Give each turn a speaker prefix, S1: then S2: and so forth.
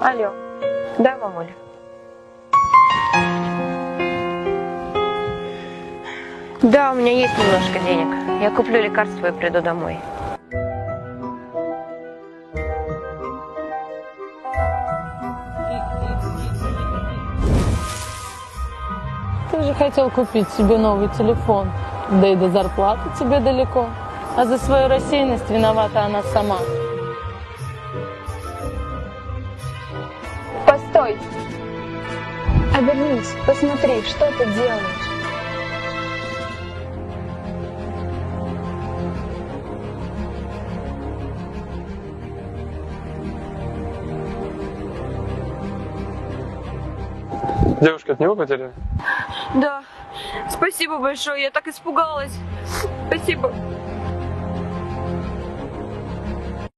S1: Алло. Да, мамуля? Да, у меня есть немножко денег. Я куплю лекарства и приду домой.
S2: Ты же хотел купить себе новый телефон. Да и до зарплаты тебе далеко. А за свою рассеянность виновата она сама.
S3: Постой! Обернись, посмотри, что ты делаешь.
S4: Девушка, от него потеряли?
S1: Да. Спасибо большое, я так испугалась. Спасибо.